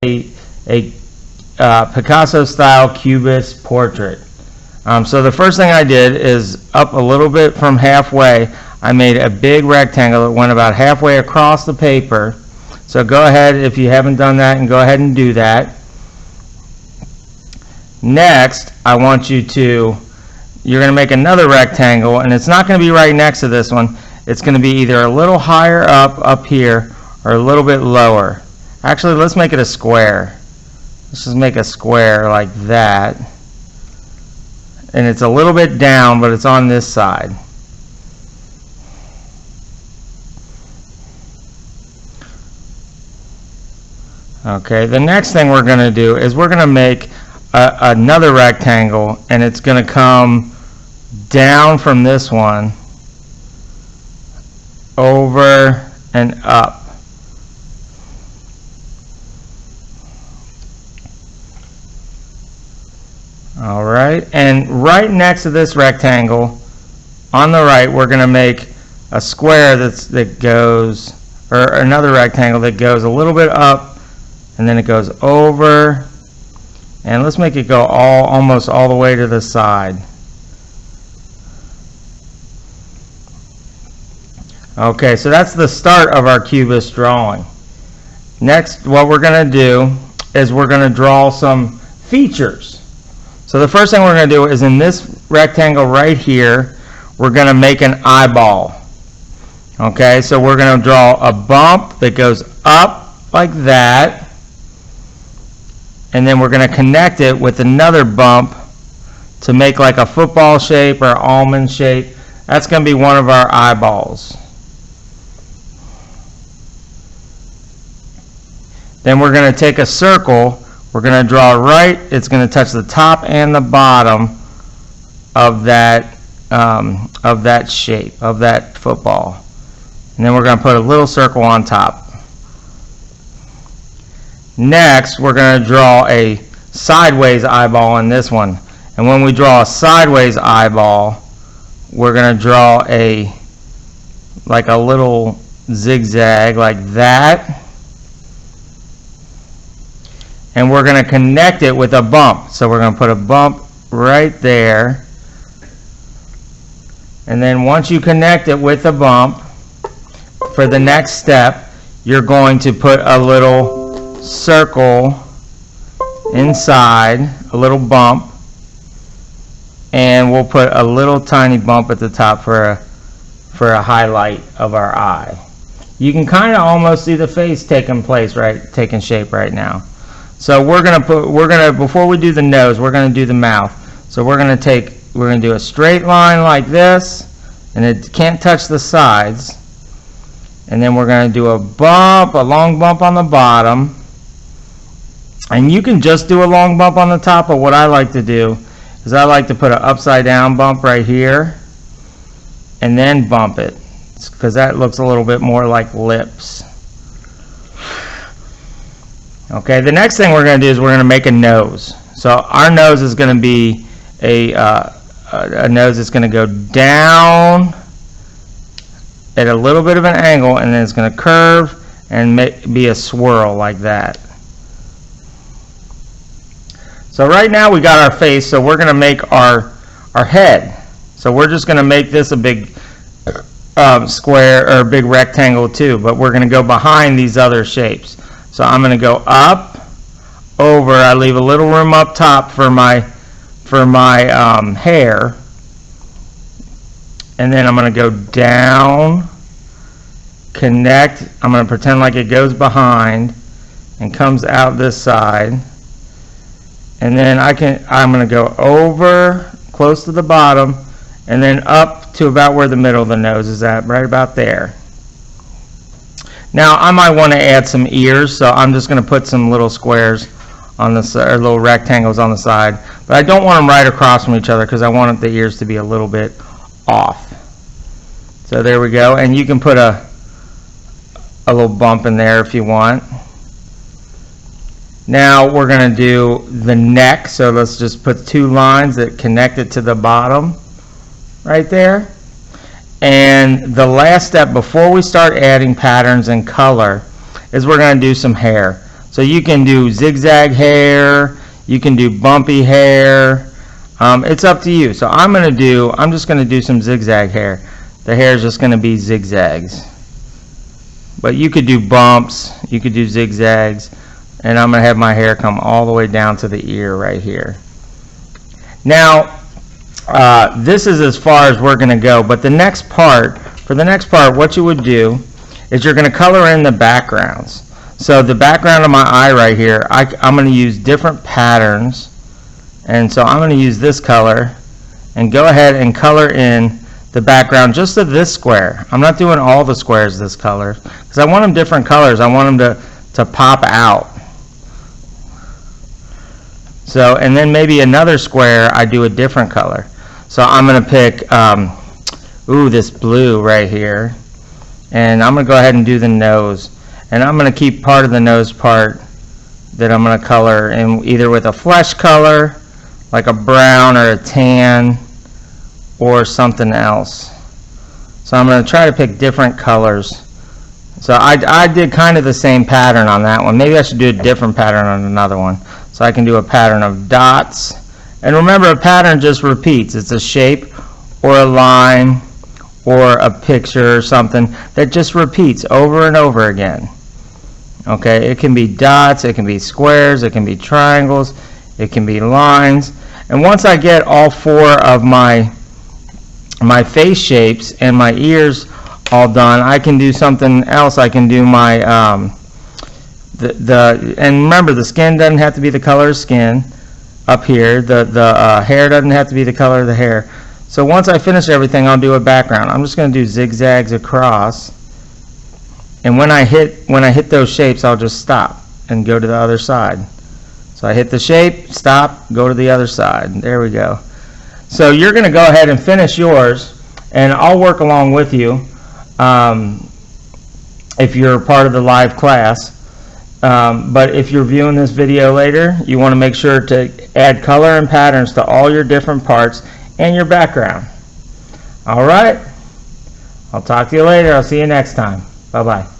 a Picasso-style Cubist portrait. So the first thing I did is up a little bit from halfway. I made a big rectangle that went about halfway across the paper. So go ahead, if you haven't done that, and go ahead and do that. Next, I want you're going to make another rectangle, and it's not going to be right next to this one. It's going to be either a little higher up here, or a little bit lower. Actually, let's make it a square. Let's just make a square like that. And it's a little bit down, but it's on this side. Okay, the next thing we're going to do is we're going to make another rectangle, and it's going to come down from this one over and up. All right, and right next to this rectangle on the right, we're going to make a square that goes, or another rectangle that goes a little bit up, and then it goes over, and let's make it go almost all the way to the side. Okay, so that's the start of our Cubist drawing. Next, what we're going to do is we're going to draw some features. So the first thing we're going to do is in this rectangle right here, we're going to make an eyeball. Okay, so we're going to draw a bump that goes up like that, and then we're going to connect it with another bump to make like a football shape or almond shape. That's going to be one of our eyeballs. Then we're going to take a circle. We're going to draw right. It's going to touch the top and the bottom of that shape, of that football. And then we're going to put a little circle on top. Next, we're going to draw a sideways eyeball in this one. And when we draw a sideways eyeball, we're going to draw like a little zigzag like that. And we're going to connect it with a bump. So we're going to put a bump right there. And then once you connect it with a bump, for the next step, you're going to put a little circle inside, a little bump, and we'll put a little tiny bump at the top for a highlight of our eye. You can kind of almost see the face taking shape right now. So before we do the nose, we're gonna do the mouth. So we're gonna do a straight line like this, and it can't touch the sides. And then we're gonna do a long bump on the bottom. And you can just do a long bump on the top, but what I like to do is I like to put an upside down bump right here, and then bump it, because that looks a little bit more like lips. Okay, the next thing we're going to do is we're going to make a nose. So our nose is going to be a nose that's going to go down at a little bit of an angle, and then it's going to curve and be a swirl like that. So right now we got our face, so we're going to make our head. So we're just going to make this a big square or a big rectangle too, but we're going to go behind these other shapes. So I'm going to go up, over. I leave a little room up top for my hair, and then I'm going to go down, connect. I'm going to pretend like it goes behind and comes out this side, and then I'm going to go over close to the bottom, and then up to about where the middle of the nose is at, right about there. Now I might want to add some ears, so I'm just going to put some little squares on the side, or little rectangles on the side, but I don't want them right across from each other because I want the ears to be a little bit off. So there we go, and you can put a little bump in there if you want. Now we're going to do the neck, so let's just put two lines that connect it to the bottom right there. And the last step before we start adding patterns and color is we're going to do some hair. So you can do zigzag hair, you can do bumpy hair. It's up to you. So I'm just going to do some zigzag hair. The hair is just going to be zigzags. But you could do bumps, you could do zigzags, and I'm going to have my hair come all the way down to the ear right here. Now, this is as far as we're going to go, but for the next part, what you would do is you're going to color in the backgrounds. So the background of my eye right here, I'm going to use different patterns, and so I'm going to use this color and go ahead and color in the background just of this square. I'm not doing all the squares this color because I want them different colors. I want them to pop out. So, and then maybe another square I do a different color. So I'm going to pick this blue right here, and I'm going to go ahead and do the nose. And I'm going to keep part of the nose part that I'm going to color in either with a flesh color, like a brown or a tan, or something else. So I'm going to try to pick different colors. So I did kind of the same pattern on that one. Maybe I should do a different pattern on another one. So I can do a pattern of dots. And remember, a pattern just repeats. It's a shape or a line or a picture or something that just repeats over and over again. Okay, it can be dots, it can be squares, it can be triangles, it can be lines. And once I get all four of my face shapes and my ears all done, I can do something else. I can do my and remember, the skin doesn't have to be the color of skin up here. The hair doesn't have to be the color of the hair. So once I finish everything, I'll do a background. I'm just going to do zigzags across, and when I hit those shapes, I'll just stop and go to the other side. So I hit the shape, stop, go to the other side. There we go. So you're going to go ahead and finish yours, and I'll work along with you if you're part of the live class. But if you're viewing this video later, you want to make sure to add color and patterns to all your different parts and your background. All right? I'll talk to you later. I'll see you next time. Bye-bye.